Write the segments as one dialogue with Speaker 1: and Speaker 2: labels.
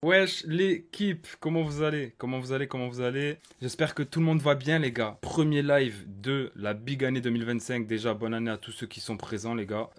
Speaker 1: Wesh, l'équipe, comment vous allez? Comment vous allez? Comment vous allez? J'espère que tout le monde va bien, les gars. Premier live de la big année 2025. Déjà, bonne année à tous ceux qui sont présents, les gars.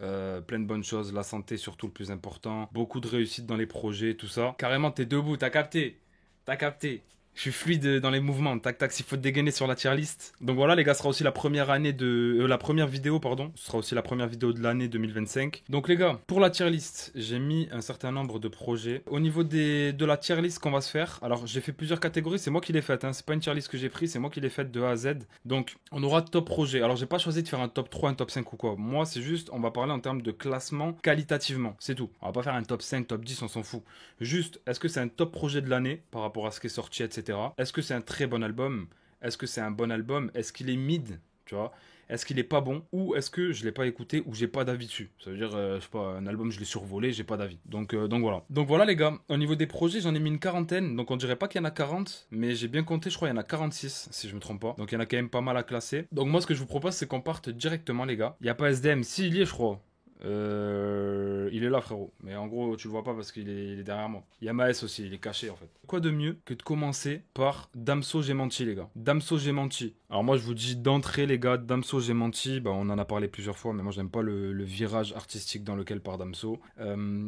Speaker 1: Plein de bonnes choses, la santé surtout le plus important. Beaucoup de réussite dans les projets, tout ça. Carrément, t'es debout, t'as capté. T'as capté. Je suis fluide dans les mouvements. Tac, tac, s'il faut te dégainer sur la tier list. Donc voilà, les gars, ce sera aussi la première année de. La première vidéo, pardon. Ce sera aussi la première vidéo de l'année 2025. Donc, les gars, pour la tier list, j'ai mis un certain nombre de projets. Au niveau de la tier list qu'on va se faire, alors j'ai fait plusieurs catégories. C'est moi qui l'ai faite. Hein. C'est pas une tier list que j'ai pris. C'est moi qui l'ai faite de A à Z. Donc, on aura top projet. Alors, j'ai pas choisi de faire un top 3, un top 5 ou quoi. Moi, c'est juste, on va parler en termes de classement qualitativement. C'est tout. On va pas faire un top 5, top 10, on s'en fout. Juste, est-ce que c'est un top projet de l'année par rapport à ce qui est sorti, etc. Est-ce que c'est un très bon album? Est-ce que c'est un bon album? Est-ce qu'il est mid? Tu vois? Est-ce qu'il est pas bon? Ou est-ce que je l'ai pas écouté ou j'ai pas d'avis dessus? Ça veut dire, je sais pas, un album, je l'ai survolé, j'ai pas d'avis. Donc voilà. Donc voilà, les gars. Au niveau des projets, j'en ai mis une quarantaine. Donc on dirait pas qu'il y en a 40, mais j'ai bien compté, je crois, il y en a 46, si je me trompe pas. Donc il y en a quand même pas mal à classer. Donc moi, ce que je vous propose, c'est qu'on parte directement, les gars. Il y a pas SDM. Si, il y est, je crois. Il est là, frérot. Mais en gros, tu le vois pas parce qu'il est derrière moi. Il y a Maes aussi, il est caché en fait. Quoi de mieux que de commencer par Damso J'ai menti, les gars. Damso J'ai menti. Alors moi, je vous dis d'entrée, les gars, Damso J'ai menti. Bah, on en a parlé plusieurs fois, mais moi, j'aime pas le virage artistique dans lequel part Damso.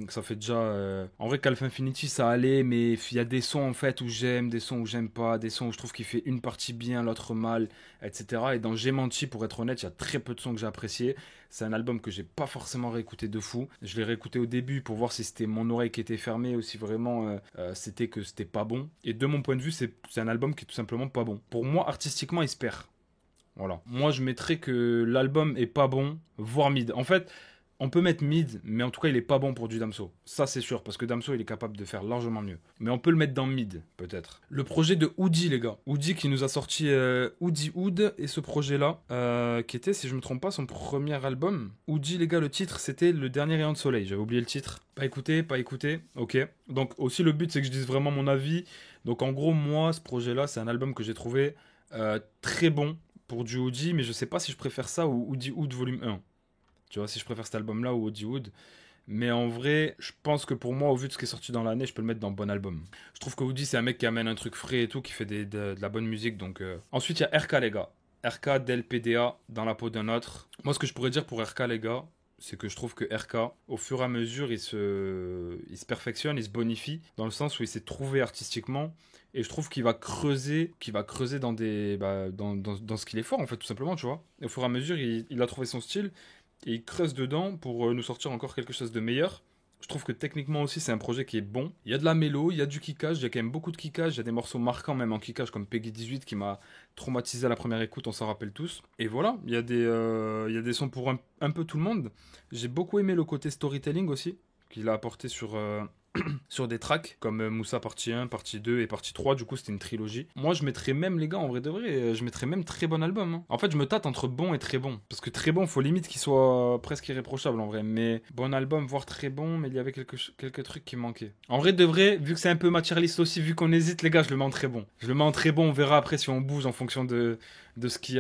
Speaker 1: Ça fait déjà. En vrai, Calf Infinity, ça allait, mais il y a des sons en fait où j'aime, des sons où j'aime pas, des sons où je trouve qu'il fait une partie bien, l'autre mal, etc. Et dans J'ai menti, pour être honnête, il y a très peu de sons que j'ai appréciés. C'est un album que j'ai pas forcément réécouté de fou. Je l'ai réécouté au début pour voir si c'était mon oreille qui était fermée ou si vraiment c'était que c'était pas bon. Et de mon point de vue, c'est un album qui est tout simplement pas bon. Pour moi, artistiquement, il se perd. Voilà. Moi, je mettrais que l'album est pas bon, voire mid. En fait, on peut mettre mid, mais en tout cas, il est pas bon pour du Damso. Ça, c'est sûr, parce que Damso, il est capable de faire largement mieux. Mais on peut le mettre dans mid, peut-être. Le projet de Oudi, les gars. Oudi qui nous a sorti Oudi Oud, et ce projet-là, qui était, si je me trompe pas, son premier album. Oudi, les gars, le titre, c'était Le Dernier Rayon de Soleil. J'avais oublié le titre. Pas écouté, pas écouté. Ok. Donc, aussi, le but, c'est que je dise vraiment mon avis. Donc, en gros, moi, ce projet-là, c'est un album que j'ai trouvé très bon pour du Oudi, mais je sais pas si je préfère ça ou Oudi Oud volume 1. Tu vois, si je préfère cet album-là ou Oudi Wood. Mais en vrai, je pense que pour moi, au vu de ce qui est sorti dans l'année, je peux le mettre dans bon album. Je trouve que Woody, c'est un mec qui amène un truc frais et tout, qui fait de la bonne musique. Ensuite, il y a RK, les gars. RK, Del PDA, dans la peau d'un autre. Moi, ce que je pourrais dire pour RK, les gars, c'est que je trouve que RK, au fur et à mesure, il se perfectionne, il se bonifie, dans le sens où il s'est trouvé artistiquement. Et je trouve qu'il va creuser dans ce qu'il est fort, en fait, tout simplement, tu vois. Et au fur et à mesure, il a trouvé son style. Et il creuse dedans pour nous sortir encore quelque chose de meilleur. Je trouve que techniquement aussi c'est un projet qui est bon. Il y a de la mélo, il y a du kickage, il y a quand même beaucoup de kickage, il y a des morceaux marquants même en kickage comme Peggy 18 qui m'a traumatisé à la première écoute, on s'en rappelle tous. Et voilà, il y a des sons pour un peu tout le monde. J'ai beaucoup aimé le côté storytelling aussi qu'il a apporté sur des tracks comme Moussa partie 1, partie 2 et partie 3. Du coup, c'était une trilogie. Moi, je mettrais même, les gars, en vrai de vrai, je mettrais même très bon album. Hein. En fait, je me tâte entre bon et très bon. Parce que très bon, faut limite qu'il soit presque irréprochable en vrai. Mais bon album, voire très bon, mais il y avait quelques trucs qui manquaient. En vrai de vrai, vu que c'est un peu ma tier list aussi, vu qu'on hésite, les gars, je le mets en très bon. Je le mets en très bon, on verra après si on bouge en fonction de ce qu'il y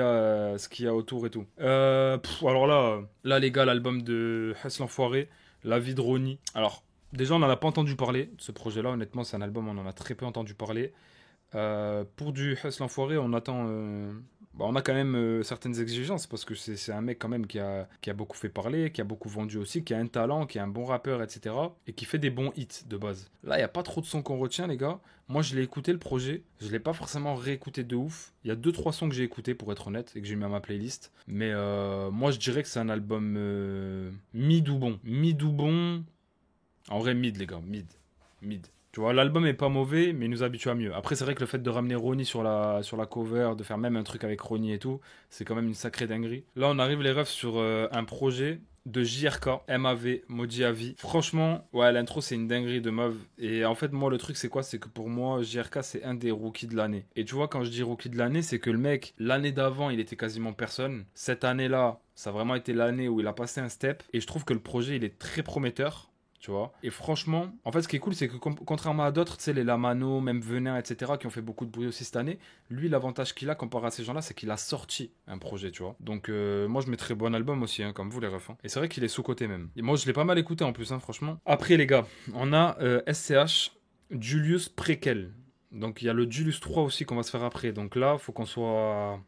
Speaker 1: a autour et tout. Alors là, les gars, l'album de Hess l'Enfoiré, La vie de Ronnie. Alors, déjà, on n'en a pas entendu parler. Ce projet-là, honnêtement, c'est un album, on en a très peu entendu parler. Pour du Hess l'Enfoiré, on attend. On a quand même certaines exigences parce que c'est un mec quand même qui a beaucoup fait parler, qui a beaucoup vendu aussi, qui a un talent, qui est un bon rappeur, etc. Et qui fait des bons hits de base. Là, il n'y a pas trop de sons qu'on retient, les gars. Moi, je l'ai écouté le projet. Je l'ai pas forcément réécouté de ouf. Il y a deux trois sons que j'ai écoutés pour être honnête et que j'ai mis à ma playlist. Mais moi, je dirais que c'est un album mid ou bon. Mid ou bon. En vrai, mid, les gars, mid. Mid. Tu vois, l'album est pas mauvais, mais il nous habitue à mieux. Après, c'est vrai que le fait de ramener Ronnie sur la cover, de faire même un truc avec Ronnie et tout, c'est quand même une sacrée dinguerie. Là, on arrive les refs sur un projet de JRK, MAV, Maudit à vie. Franchement, ouais, l'intro, c'est une dinguerie de meuf. Et en fait, moi, le truc, c'est quoi? C'est que pour moi, JRK, c'est un des rookies de l'année. Et tu vois, quand je dis rookie de l'année, c'est que le mec, l'année d'avant, il était quasiment personne. Cette année-là, ça a vraiment été l'année où il a passé un step. Et je trouve que le projet, il est très prometteur. Tu vois. Et franchement, en fait, ce qui est cool, c'est que contrairement à d'autres, tu sais, les Lamano, même Venin, etc., qui ont fait beaucoup de bruit aussi cette année, lui, l'avantage qu'il a comparé à ces gens-là, c'est qu'il a sorti un projet, tu vois. Donc, moi, je mettrais bon album aussi, hein, comme vous, les refs. Hein. Et c'est vrai qu'il est sous-côté même. Et moi, je l'ai pas mal écouté en plus, hein, franchement. Après, les gars, on a SCH. Julius Préquel. Donc il y a le Julius 3 aussi qu'on va se faire après. Donc là, faut qu'on soit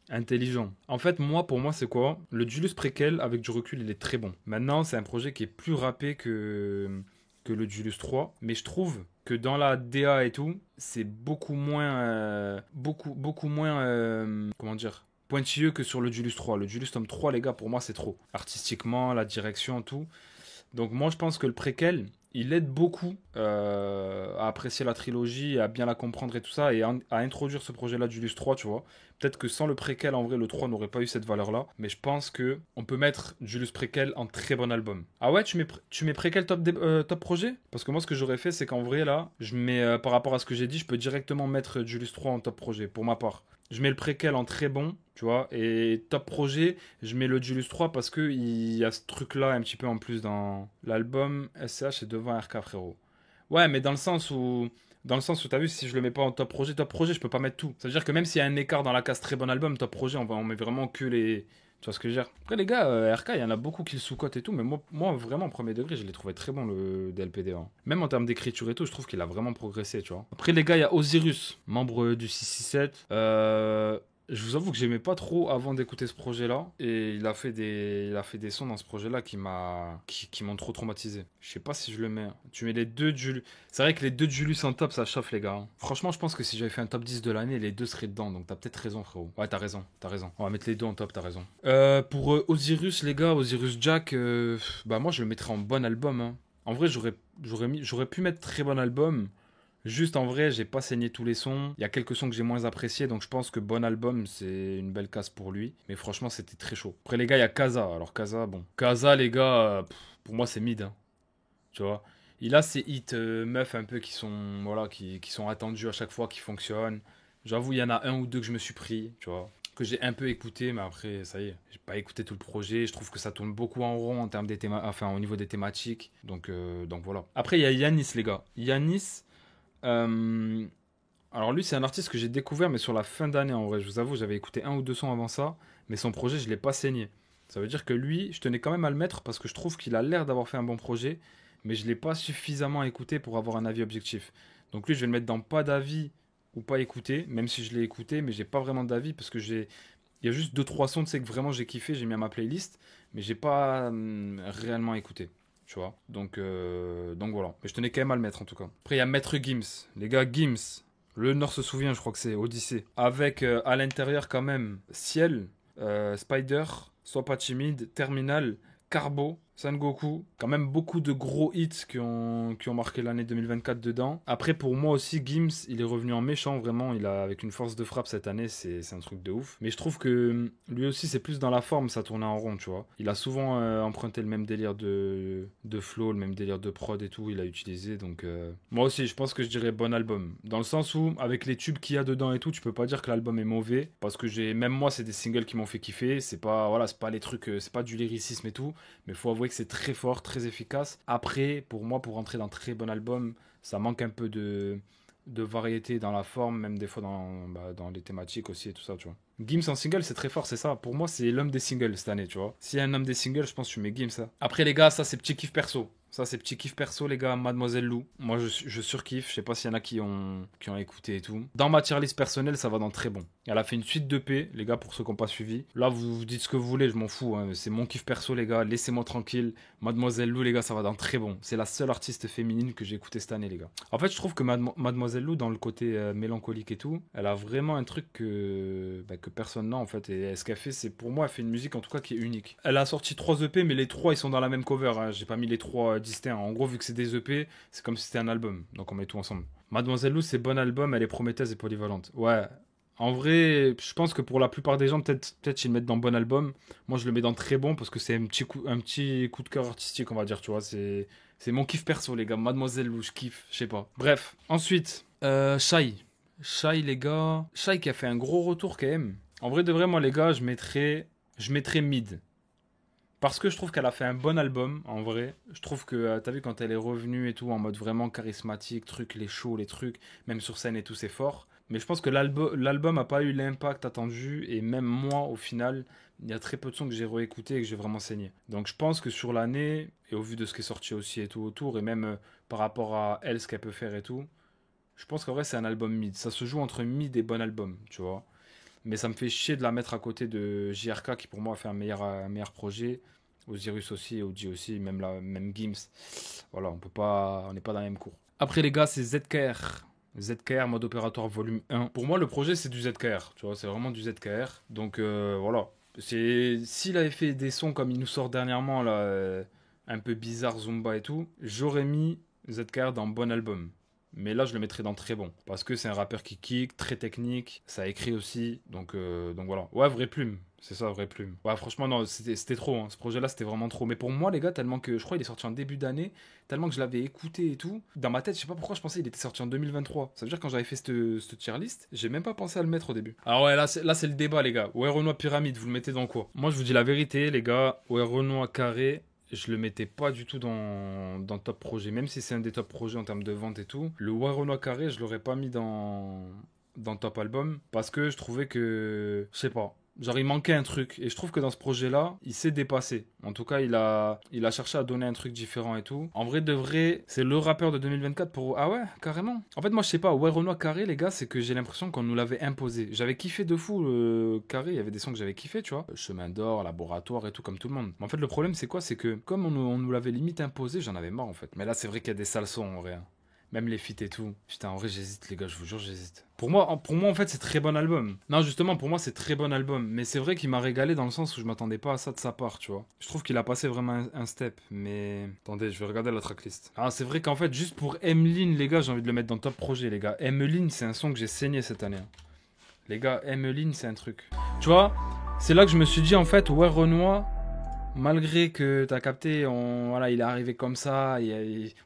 Speaker 1: intelligent. En fait, moi, pour moi, c'est quoi? Le Julius Préquel, avec du recul, il est très bon. Maintenant, c'est un projet qui est plus râpé que le Julius 3. Mais je trouve que dans la DA et tout, c'est beaucoup moins... beaucoup moins... comment dire? Pointilleux que sur le Julius 3. Le Julius tome 3, les gars, pour moi, c'est trop. Artistiquement, la direction, tout. Donc moi je pense que le préquel, il aide beaucoup à apprécier la trilogie, à bien la comprendre et tout ça, et à introduire ce projet-là du Luce 3, tu vois. Peut-être que sans le préquel, en vrai, le 3 n'aurait pas eu cette valeur-là, mais je pense que on peut mettre Julius Préquel en très bon album. Ah ouais, tu mets préquel top projet? Parce que moi, ce que j'aurais fait, c'est qu'en vrai, là, je mets, par rapport à ce que j'ai dit, je peux directement mettre Julius 3 en top projet, pour ma part. Je mets le préquel en très bon, tu vois, et top projet, je mets le Julius 3 parce que il y a ce truc-là un petit peu en plus dans l'album. SCH est devant RK, frérot. Ouais, mais dans le sens où t'as vu, si je le mets pas en top projet, je peux pas mettre tout. Ça veut dire que même s'il y a un écart dans la case très bon album, top projet, on met vraiment que les. Tu vois ce que je veux dire? Après, les gars, RK, il y en a beaucoup qui le sous-cotent et tout, mais moi, vraiment, premier degré, je l'ai trouvé très bon, le DLPD, hein. Même en termes d'écriture et tout, je trouve qu'il a vraiment progressé, tu vois. Après, les gars, il y a Osiris, membre du 667. Je vous avoue que j'aimais pas trop avant d'écouter ce projet-là. Et il a fait des sons dans ce projet-là qui m'ont trop traumatisé. Je sais pas si je le mets, hein. Tu mets les deux Julius. C'est vrai que les deux Julius en top, ça chauffe, les gars, hein. Franchement, je pense que si j'avais fait un top 10 de l'année, les deux seraient dedans. Donc t'as peut-être raison, frérot. Ouais, t'as raison, t'as raison. On va mettre les deux en top, t'as raison. Pour Osiris, les gars, Osiris Jack, bah moi je le mettrais en bon album, hein. En vrai, j'aurais pu mettre très bon album. Juste en vrai, j'ai pas saigné tous les sons. Il y a quelques sons que j'ai moins appréciés, donc je pense que bon album, c'est une belle casse pour lui. Mais franchement, c'était très chaud. Après, les gars, il y a Kaza. Alors, Kaza, bon. Kaza, les gars, pour moi, c'est mid, hein. Tu vois. Il a ses hits meufs un peu qui sont, voilà, qui sont attendus à chaque fois, qui fonctionnent. J'avoue, il y en a un ou deux que je me suis pris, tu vois. Que j'ai un peu écouté, mais après, ça y est, j'ai pas écouté tout le projet. Je trouve que ça tourne beaucoup en rond en termes enfin, au niveau des thématiques. Donc voilà. Après, il y a Yanis, les gars. Yanis. Euh, alors lui, c'est un artiste que j'ai découvert, mais sur la fin d'année en vrai. Je vous avoue, j'avais écouté un ou deux sons avant ça, mais son projet, je l'ai pas saigné. Ça veut dire que lui, je tenais quand même à le mettre parce que je trouve qu'il a l'air d'avoir fait un bon projet, mais je l'ai pas suffisamment écouté pour avoir un avis objectif. Donc lui, je vais le mettre dans pas d'avis ou pas écouté, même si je l'ai écouté, mais j'ai pas vraiment d'avis parce que il y a juste deux trois sons, tu sais que vraiment j'ai kiffé, j'ai mis à ma playlist, mais j'ai pas réellement écouté. Tu vois. Donc voilà. Mais je tenais quand même à le mettre en tout cas. Après, il y a Maître Gims. Les gars, Gims. Le Nord se souvient, je crois que c'est Odyssée. Avec à l'intérieur quand même Ciel, Spider, Sois pas timide, Terminal, Carbo, Sangoku. Quand même beaucoup de gros hits qui ont marqué l'année 2024 dedans. Après, pour moi aussi, Gims, il est revenu en méchant, vraiment. Il a, avec une force de frappe cette année, c'est un truc de ouf. Mais je trouve que lui aussi, c'est plus dans la forme, ça tournait en rond, tu vois. Il a souvent emprunté le même délire de flow, le même délire de prod et tout, il a utilisé. Donc, moi aussi, je pense que je dirais bon album. Dans le sens où, avec les tubes qu'il y a dedans et tout, tu peux pas dire que l'album est mauvais. Parce que même moi, c'est des singles qui m'ont fait kiffer. C'est pas, voilà, c'est pas les trucs, c'est pas du lyricisme et tout. Mais faut avouer que c'est très fort, très efficace. Après, pour moi, pour rentrer dans un très bon album, ça manque un peu de variété dans la forme, même des fois dans les thématiques aussi et tout ça, tu vois. Gims en single, c'est très fort, c'est ça. Pour moi, c'est l'homme des singles cette année, tu vois. S'il y a un homme des singles, je pense que tu mets Gims, ça. Après, les gars, ça, c'est petit kiff perso. Ça, c'est petit kiff perso, les gars. Mademoiselle Lou. Moi, je surkiffe. Je sais pas s'il y en a qui ont écouté et tout. Dans ma tier list personnelle, ça va dans très bon. Elle a fait une suite d'EP, les gars, pour ceux qui n'ont pas suivi. Là, vous dites ce que vous voulez, je m'en fous, hein. C'est mon kiff perso, les gars. Laissez-moi tranquille. Mademoiselle Lou, les gars, ça va dans très bon. C'est la seule artiste féminine que j'ai écoutée cette année, les gars. En fait, je trouve que Mademoiselle Lou, dans le côté mélancolique et tout, elle a vraiment un truc que personne n'a, en fait. Et ce qu'elle fait, c'est pour moi, elle fait une musique, en tout cas, qui est unique. Elle a sorti 3 EP, mais les 3, ils sont dans la même cover, hein. J'ai pas mis les 3 distincts. En gros, vu que c'est des EP, c'est comme si c'était un album. Donc, on met tout ensemble. Mademoiselle Lou, c'est bon album, elle est prometteuse et polyvalente. Ouais. En vrai, je pense que pour la plupart des gens, peut-être ils le mettent dans bon album. Moi, je le mets dans très bon parce que c'est un petit coup de cœur artistique, on va dire, tu vois. C'est mon kiff perso, les gars. Mademoiselle Lou, je kiffe, je sais pas. Bref, ensuite, Shai. Shai, les gars. Shai qui a fait un gros retour quand même. En vrai de vrai, moi, les gars, je mettrais mid. Parce que je trouve qu'elle a fait un bon album, en vrai. Je trouve que, t'as vu, quand elle est revenue et tout, en mode vraiment charismatique, truc, les shows, les trucs, même sur scène et tout, c'est fort. Mais je pense que l'album a pas eu l'impact attendu. Et même moi, au final, il y a très peu de sons que j'ai réécoutés et que j'ai vraiment saigné. Donc je pense que sur l'année, et au vu de ce qui est sorti aussi et tout autour, et même par rapport à elle, ce qu'elle peut faire et tout, je pense qu'en vrai, c'est un album mid. Ça se joue entre mid et bon album, tu vois. Mais ça me fait chier de la mettre à côté de JRK qui pour moi a fait un meilleur projet. Osiris aussi, OG aussi, même Gims. Voilà, on n'est pas dans la même cours. Après les gars, c'est ZKR. ZKR, mode opératoire volume 1. Pour moi, le projet, c'est du ZKR. Tu vois, c'est vraiment du ZKR. Donc voilà. S'il avait fait des sons comme il nous sort dernièrement, là, un peu bizarre, Zumba et tout, j'aurais mis ZKR dans bon album. Mais là, je le mettrais dans très bon. Parce que c'est un rappeur qui kick, très technique. Ça écrit aussi. Donc voilà. Ouais, vraie plume. C'est ça, vraie plume. Ouais, franchement, non, c'était trop. Hein. Ce projet-là, c'était vraiment trop. Mais pour moi, les gars, tellement que je crois qu'il est sorti en début d'année, tellement que je l'avais écouté et tout. Dans ma tête, je sais pas pourquoi je pensais qu'il était sorti en 2023. Ça veut dire quand j'avais fait cette tier list, j'ai même pas pensé à le mettre au début. Alors ouais, là, c'est le débat, les gars. Ouais, Renoir Pyramide, vous le mettez dans quoi? Moi, je vous dis la vérité, les gars. Ouais, Renoir Carré. Je le mettais pas du tout dans top projet, même si c'est un des top projets en termes de vente et tout. Le Warenois Carré, je l'aurais pas mis dans top album parce que je trouvais que, je sais pas, genre il manquait un truc. Et je trouve que dans ce projet-là, il s'est dépassé. En tout cas, il a cherché à donner un truc différent et tout. En vrai de vrai, c'est le rappeur de 2024 pour... Ah ouais, carrément. En fait, moi, je sais pas, Warenois Carré, les gars, c'est que j'ai l'impression qu'on nous l'avait imposé. J'avais kiffé de fou le Carré, il y avait des sons que j'avais kiffé, tu vois. Chemin d'or, laboratoire et tout, comme tout le monde. Mais en fait, le problème, c'est quoi? C'est que comme on nous l'avait limite imposé, j'en avais marre, en fait. Mais là, c'est vrai qu'il y a des sales sons, en vrai. Hein. Même les feats et tout. Putain, en vrai, j'hésite, les gars, je vous jure, j'hésite. Pour moi, en fait, c'est très bon album. Non, justement, pour moi, c'est très bon album. Mais c'est vrai qu'il m'a régalé dans le sens où je m'attendais pas à ça de sa part, tu vois. Je trouve qu'il a passé vraiment un step. Mais. Attendez, je vais regarder la tracklist. Ah, c'est vrai qu'en fait, juste pour Emeline, les gars, j'ai envie de le mettre dans top projet, les gars. Emeline, c'est un son que j'ai saigné cette année. Hein. Les gars, Emeline, c'est un truc. Tu vois, c'est là que je me suis dit, en fait, ouais, Renoir. Malgré que t'as capté, voilà, il est arrivé comme ça,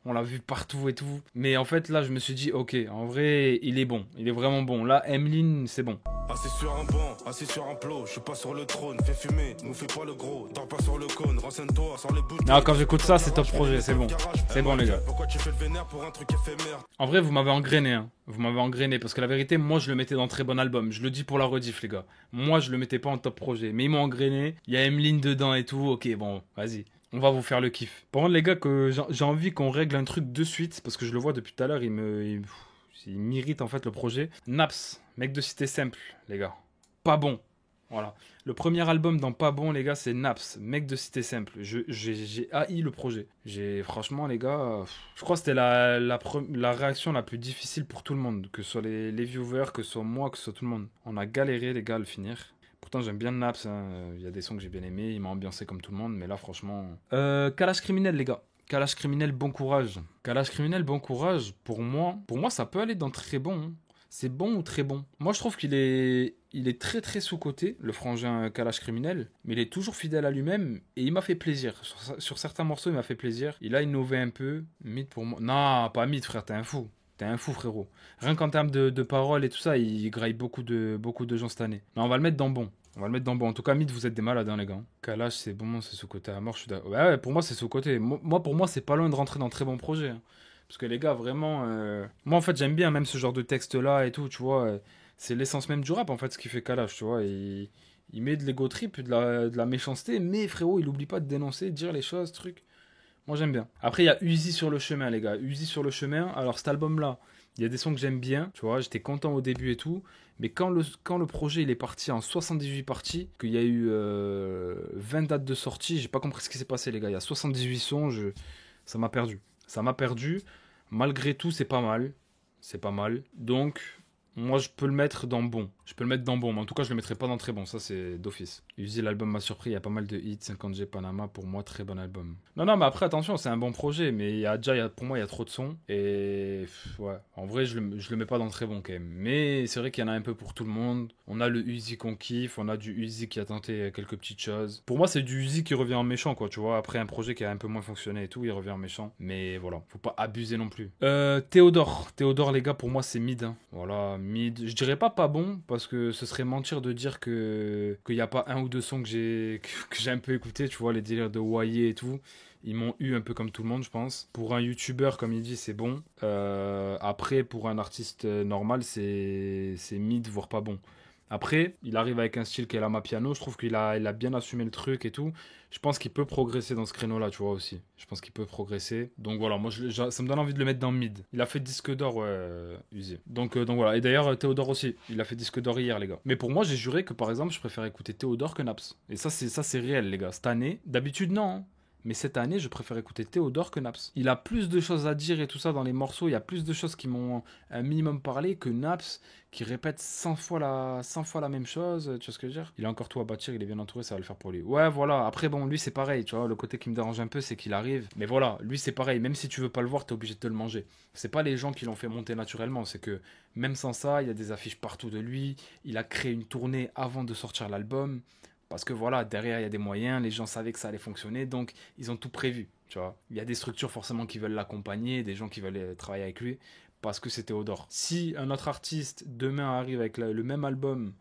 Speaker 1: on l'a vu partout et tout. Mais en fait, là, je me suis dit, ok, en vrai, il est bon. Il est vraiment bon. Là, Emeline, c'est bon.
Speaker 2: Assis sur un banc, assis sur un plot, je suis pas sur le trône, fais fumer, nous fais pas le gros, dors pas sur le cône, renseigne-toi sans les bouteilles.
Speaker 1: Non, quand j'écoute ça, c'est top projet, c'est bon. C'est bon, les gars.
Speaker 2: Pourquoi tu fais le vénère pour un truc éphémère?
Speaker 1: En vrai, vous m'avez engrainé, hein. Vous m'avez engrainé, parce que la vérité, moi, je le mettais dans très bon album. Je le dis pour la rediff, les gars. Moi, je le mettais pas en top projet, mais ils m'ont engrainé. Il y a Emeline dedans et tout. Ok, bon, vas-y. On va vous faire le kiff. Par contre, les gars, que j'ai envie qu'on règle un truc de suite, parce que je le vois depuis tout à l'heure, il m'irrite en fait le projet. Naps, mec de cité simple, les gars. Pas bon. Voilà. Le premier album dans Pas bon, les gars, c'est Naps, mec de cité simple. J'ai haï le projet. Franchement, les gars, je crois que c'était la réaction la plus difficile pour tout le monde. Que ce soit les viewers, que ce soit moi, que ce soit tout le monde. On a galéré, les gars, à le finir. Pourtant, j'aime bien Naps. Hein. Il y a des sons que j'ai bien aimés. Il m'a ambiancé comme tout le monde. Mais là, franchement. Calage criminel, les gars. Calage criminel, bon courage. Calage criminel, bon courage. Pour moi, ça peut aller dans très bon. Hein. C'est bon ou très bon. Moi, je trouve qu'il est très très sous-coté, le frangin Kalash criminel, mais il est toujours fidèle à lui-même et il m'a fait plaisir. Sur certains morceaux, il m'a fait plaisir. Il a innové un peu. Mythe pour moi. Non, pas mythe, frère, t'es un fou. T'es un fou, frérot. Rien qu'en termes de paroles et tout ça, il graille beaucoup de gens cette année. Non, on va le mettre dans bon. On va le mettre dans bon. En tout cas, mythe, vous êtes des malades, hein, les gars. Kalash, c'est bon, c'est sous-coté à mort. Je suis d'accord. Ouais, pour moi, c'est sous-coté. Pour moi, c'est pas loin de rentrer dans un très bon projet. Hein. Parce que les gars, vraiment... Moi, en fait, j'aime bien même ce genre de texte-là et tout, tu vois. C'est l'essence même du rap, en fait, ce qui fait Kalash, tu vois. Il met de l'ego trip, de la méchanceté, mais frérot, il oublie pas de dénoncer, de dire les choses, trucs. Moi, j'aime bien. Après, il y a Uzi sur le chemin, les gars. Uzi sur le chemin. Alors, cet album-là, il y a des sons que j'aime bien, tu vois. J'étais content au début et tout. Mais quand le projet, il est parti en 78 parties, qu'il y a eu 20 dates de sortie, j'ai pas compris ce qui s'est passé, les gars. Il y a 78 sons, ça m'a perdu. Ça m'a perdu. Malgré tout, c'est pas mal. C'est pas mal. Donc, moi, je peux le mettre dans bon. Je peux le mettre dans bon, mais en tout cas, je le mettrai pas dans très bon. Ça, c'est d'office. Uzi, l'album m'a surpris. Il y a pas mal de hits. 50G Panama, pour moi, très bon album. Non, mais après, attention, c'est un bon projet. Mais pour moi, il y a trop de sons. Et ouais, en vrai, je le mets pas dans très bon quand même. Mais c'est vrai qu'il y en a un peu pour tout le monde. On a le Uzi qu'on kiffe. On a du Uzi qui a tenté quelques petites choses. Pour moi, c'est du Uzi qui revient en méchant, quoi. Tu vois, après un projet qui a un peu moins fonctionné et tout, il revient en méchant. Mais voilà, faut pas abuser non plus. Théodore, les gars, pour moi, c'est mid. Hein. Voilà, mid. Je dirais pas bon. parce que ce serait mentir de dire qu'il n'y a pas un ou deux sons que j'ai un peu écouté, tu vois, les délires de Wayé et tout. Ils m'ont eu un peu comme tout le monde, je pense. Pour un youtubeur, comme il dit, c'est bon. Après, pour un artiste normal, c'est mid, voire pas bon. Après, il arrive avec un style qui est la Piano. Je trouve qu'il a bien assumé le truc et tout. Je pense qu'il peut progresser dans ce créneau-là, tu vois, aussi. Je pense qu'il peut progresser. Donc voilà, moi, ça me donne envie de le mettre dans mid. Il a fait disque d'or, ouais, Uzi. Donc voilà. Et d'ailleurs, Théodore aussi. Il a fait disque d'or hier, les gars. Mais pour moi, j'ai juré que, par exemple, je préfère écouter Théodore que Naps. Et ça, c'est réel, les gars. Cette année, d'habitude, non, hein. Mais cette année, je préfère écouter Théodore que Naps. Il a plus de choses à dire et tout ça dans les morceaux. Il y a plus de choses qui m'ont un minimum parlé que Naps, qui répète 100 fois la même chose. Tu vois ce que je veux dire? Il a encore tout à bâtir, il est bien entouré, ça va le faire pour lui. Ouais, voilà. Après, bon, lui, c'est pareil. Tu vois, le côté qui me dérange un peu, c'est qu'il arrive. Mais voilà, lui, c'est pareil. Même si tu veux pas le voir, t'es obligé de te le manger. C'est pas les gens qui l'ont fait monter naturellement. C'est que même sans ça, il y a des affiches partout de lui. Il a créé une tournée avant de sortir l'album. Parce que voilà, derrière, il y a des moyens, les gens savaient que ça allait fonctionner, donc ils ont tout prévu, tu vois. Il y a des structures forcément qui veulent l'accompagner, des gens qui veulent travailler avec lui, parce que c'est Théodore. Si un autre artiste, demain, arrive avec le même album,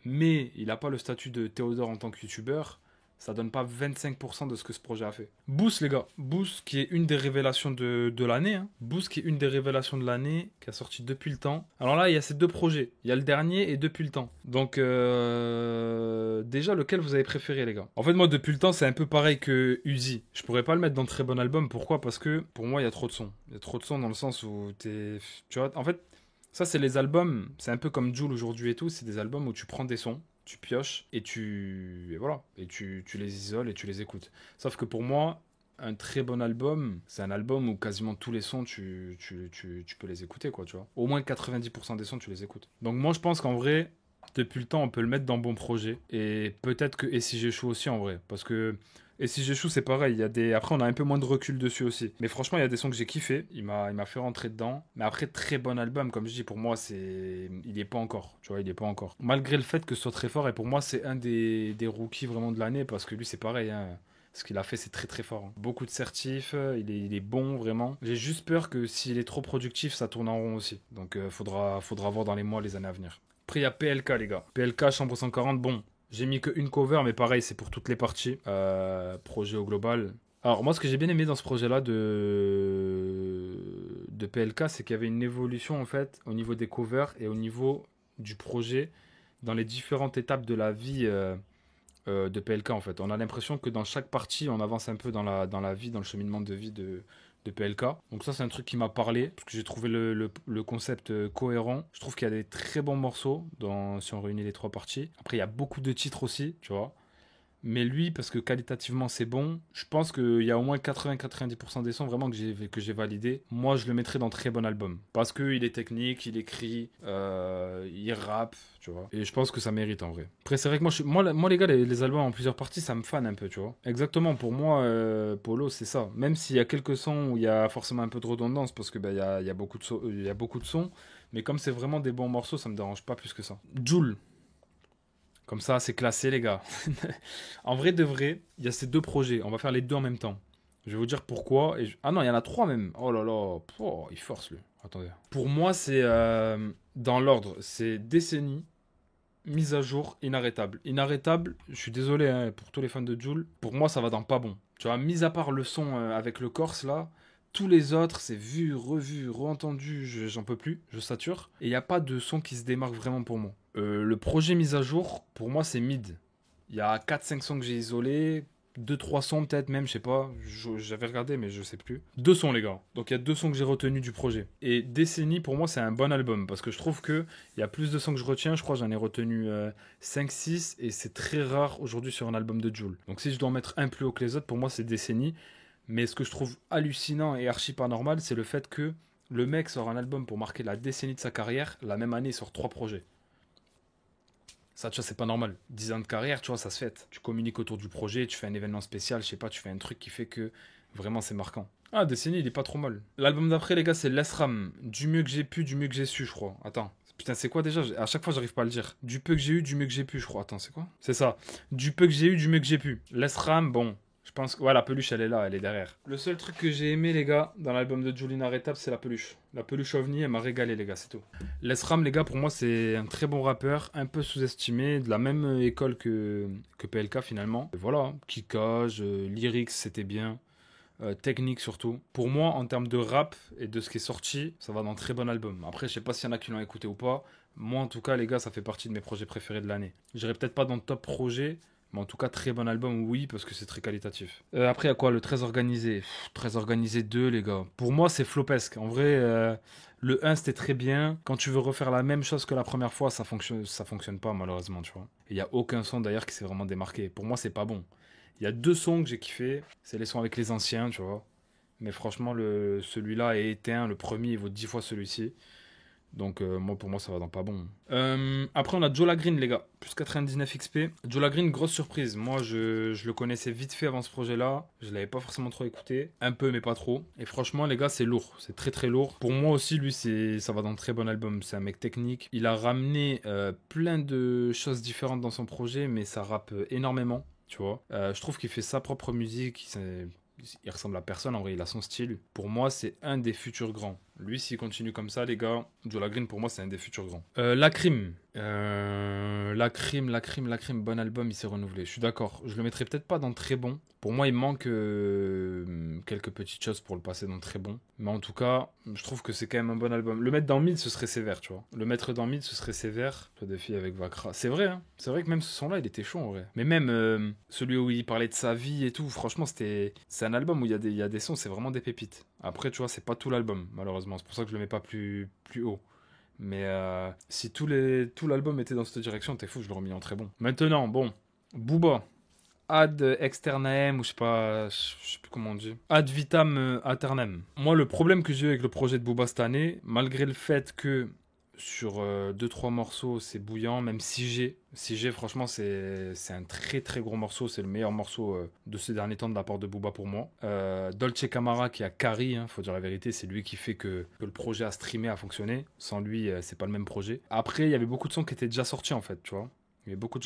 Speaker 1: mais il n'a pas le statut de Théodore en tant que youtubeur, ça donne pas 25% de ce que ce projet a fait. Boost, les gars. Boost, qui est une des révélations de l'année. Hein. Boost, qui est une des révélations de l'année, qui a sorti depuis le temps. Alors là, il y a ces deux projets. Il y a le dernier et depuis le temps. Donc, déjà, lequel vous avez préféré, les gars? En fait, moi, depuis le temps, c'est un peu pareil que Uzi. Je pourrais pas le mettre dans très bon album. Pourquoi? Parce que, pour moi, il y a trop de sons. Il y a trop de sons dans le sens où t'es... Tu vois, en fait, ça, c'est les albums. C'est un peu comme Jul aujourd'hui et tout. C'est des albums où tu prends des sons, tu pioches et voilà, et tu les isoles et tu les écoutes. Sauf que pour moi, un très bon album, c'est un album où quasiment tous les sons, tu peux les écouter, quoi, tu vois. Au moins 90% des sons, tu les écoutes. Donc moi, je pense qu'en vrai, depuis le temps, on peut le mettre dans bon projet. Et peut-être que Et si j'échoue aussi, en vrai. Parce que Et si j'échoue, c'est pareil. Après, on a un peu moins de recul dessus aussi. Mais franchement, il y a des sons que j'ai kiffé. Il m'a fait rentrer dedans. Mais après, très bon album. Comme je dis, pour moi, il est pas encore. Tu vois, il est pas encore. Malgré le fait que ce soit très fort. Et pour moi, c'est un des rookies vraiment de l'année. Parce que lui, c'est pareil. Hein. Ce qu'il a fait, c'est très très fort. Hein. Beaucoup de certifs. Il est bon, vraiment. J'ai juste peur que s'il est trop productif, ça tourne en rond aussi. Donc, faudra voir dans les mois, les années à venir. Après, il y a PLK, les gars. PLK, Chambre 140. Bon. J'ai mis qu'une cover, mais pareil, c'est pour toutes les parties. Projet au global. Alors, moi, ce que j'ai bien aimé dans ce projet-là de PLK, c'est qu'il y avait une évolution, en fait, au niveau des covers et au niveau du projet, dans les différentes étapes de la vie de PLK, en fait. On a l'impression que dans chaque partie, on avance un peu dans la vie, dans le cheminement de vie de PLK. Donc ça, c'est un truc qui m'a parlé, parce que j'ai trouvé le concept cohérent. Je trouve qu'il y a des très bons morceaux si on réunit les trois parties. Après, il y a beaucoup de titres aussi, tu vois. Mais lui, parce que qualitativement c'est bon, je pense qu'il y a au moins 80-90% des sons vraiment que j'ai validé. Moi, je le mettrais dans très bon album. Parce qu'il est technique, il écrit, il rappe, tu vois. Et je pense que ça mérite en vrai. Après, c'est vrai que moi les gars, les albums en plusieurs parties, ça me fan un peu, tu vois. Exactement, pour moi, Polo, c'est ça. Même s'il y a quelques sons où il y a forcément un peu de redondance, parce que il y a beaucoup de sons. Mais comme c'est vraiment des bons morceaux, ça me dérange pas plus que ça. Jul. Comme ça, c'est classé, les gars. En vrai de vrai, il y a ces deux projets. On va faire les deux en même temps. Je vais vous dire pourquoi. Ah non, il y en a trois même. Oh là là. Oh, il force, lui. Attendez. Pour moi, c'est dans l'ordre. C'est Décennie, Mise à jour, Inarrêtable. Inarrêtable, je suis désolé hein, pour tous les fans de Jul. Pour moi, ça va dans pas bon. Tu vois, mis à part le son avec le Corse, là, tous les autres, c'est vu, revu, re-entendu, j'en peux plus, je sature. Et il n'y a pas de son qui se démarque vraiment pour moi. Le projet Mise à jour, pour moi, c'est mid. Il y a 4-5 sons que j'ai isolés, 2-3 sons peut-être même, je sais pas. J'avais regardé, mais je sais plus. 2 sons, les gars. Donc il y a 2 sons que j'ai retenus du projet. Et Décennie, pour moi, c'est un bon album. Parce que je trouve qu'il y a plus de sons que je retiens. Je crois que j'en ai retenu 5-6. Et c'est très rare aujourd'hui sur un album de Jul. Donc si je dois en mettre un plus haut que les autres, pour moi, c'est Décennie. Mais ce que je trouve hallucinant et archi pas normal, c'est le fait que le mec sort un album pour marquer la décennie de sa carrière. La même année, il sort 3 projets. Ça, tu vois, c'est pas normal. 10 ans de carrière, tu vois, ça se fait. Tu communiques autour du projet, tu fais un événement spécial, je sais pas, tu fais un truc qui fait que vraiment c'est marquant. Ah, Décennie, il est pas trop mal. L'album d'après, les gars, c'est Lesram. Du mieux que j'ai pu, du mieux que j'ai su, je crois. Attends. Putain, c'est quoi déjà? À chaque fois, j'arrive pas à le dire. Du peu que j'ai eu, du mieux que j'ai pu, je crois. Attends, c'est quoi? C'est ça. Du peu que j'ai eu, du mieux que j'ai pu. Lesram, bon. Je pense que ouais, la peluche, elle est là, elle est derrière. Le seul truc que j'ai aimé, les gars, dans l'album de Julina Retap, c'est la peluche. La peluche OVNI, elle m'a régalé, les gars, c'est tout. Lesram, les gars, pour moi, c'est un très bon rappeur, un peu sous-estimé, de la même école que PLK finalement. Et voilà, kickage, lyrics, c'était bien. Technique surtout. Pour moi, en termes de rap et de ce qui est sorti, ça va dans un très bon album. Après, je sais pas s'il y en a qui l'ont écouté ou pas. Moi, en tout cas, les gars, ça fait partie de mes projets préférés de l'année. J'irai peut-être pas dans le top projet, mais en tout cas, très bon album, oui, parce que c'est très qualitatif. Après, il y a quoi? Le très organisé. Très organisé 2, les gars. Pour moi, c'est flopesque. En vrai, le 1, c'était très bien. Quand tu veux refaire la même chose que la première fois, ça fonctionne pas, malheureusement, tu vois. Il y a aucun son, d'ailleurs, qui s'est vraiment démarqué. Pour moi, c'est pas bon. Il y a 2 sons que j'ai kiffé. C'est les sons avec les anciens, tu vois. Mais franchement, celui-là est éteint. Le premier, il vaut 10 fois celui-ci. Donc, pour moi, ça va dans pas bon. Après, on a Jola Green, les gars. Plus 99 XP. Jola Green, grosse surprise. Moi, je le connaissais vite fait avant ce projet-là. Je l'avais pas forcément trop écouté. Un peu, mais pas trop. Et franchement, les gars, c'est lourd. C'est très, très lourd. Pour moi aussi, lui, ça va dans un très bon album. C'est un mec technique. Il a ramené plein de choses différentes dans son projet, mais ça rappe énormément. Tu vois, je trouve qu'il fait sa propre musique. Il ressemble à personne, en vrai, il a son style. Pour moi, c'est un des futurs grands. Lui, s'il continue comme ça, les gars, Jola Green, pour moi, c'est un des futurs grands. La Crime. La Crime, bon album, il s'est renouvelé. Je suis d'accord. Je le mettrai peut-être pas dans très bon. Pour moi, il manque quelques petites choses pour le passer dans très bon. Mais en tout cas, je trouve que c'est quand même un bon album. Le mettre dans mid, ce serait sévère, tu vois. Le mettre dans mid, ce serait sévère. Le défi avec Vakra. C'est vrai, hein. C'est vrai que même ce son-là, il était chaud, en vrai. Mais même celui où il parlait de sa vie et tout, franchement, c'est un album où il y a des sons, c'est vraiment des pépites. Après, tu vois, c'est pas tout l'album, malheureusement. C'est pour ça que je le mets pas plus haut. Mais si tout l'album était dans cette direction, t'es fou, je l'aurais mis en très bon. Maintenant, bon, Booba. Ad externem, ou je sais plus comment on dit. Ad vitam aeternam. Moi, le problème que j'ai eu avec le projet de Booba cette année, malgré le fait que sur 2-3 morceaux, c'est bouillant, même Si G, franchement, c'est un très très gros morceau. C'est le meilleur morceau de ces derniers temps de la part de Booba pour moi. Dolce Camara qui a carry, hein, faut dire la vérité, c'est lui qui fait que le projet a streamé, a fonctionné. Sans lui, c'est pas le même projet. Après, il y avait beaucoup de sons qui étaient déjà sortis en fait, tu vois. Il y a beaucoup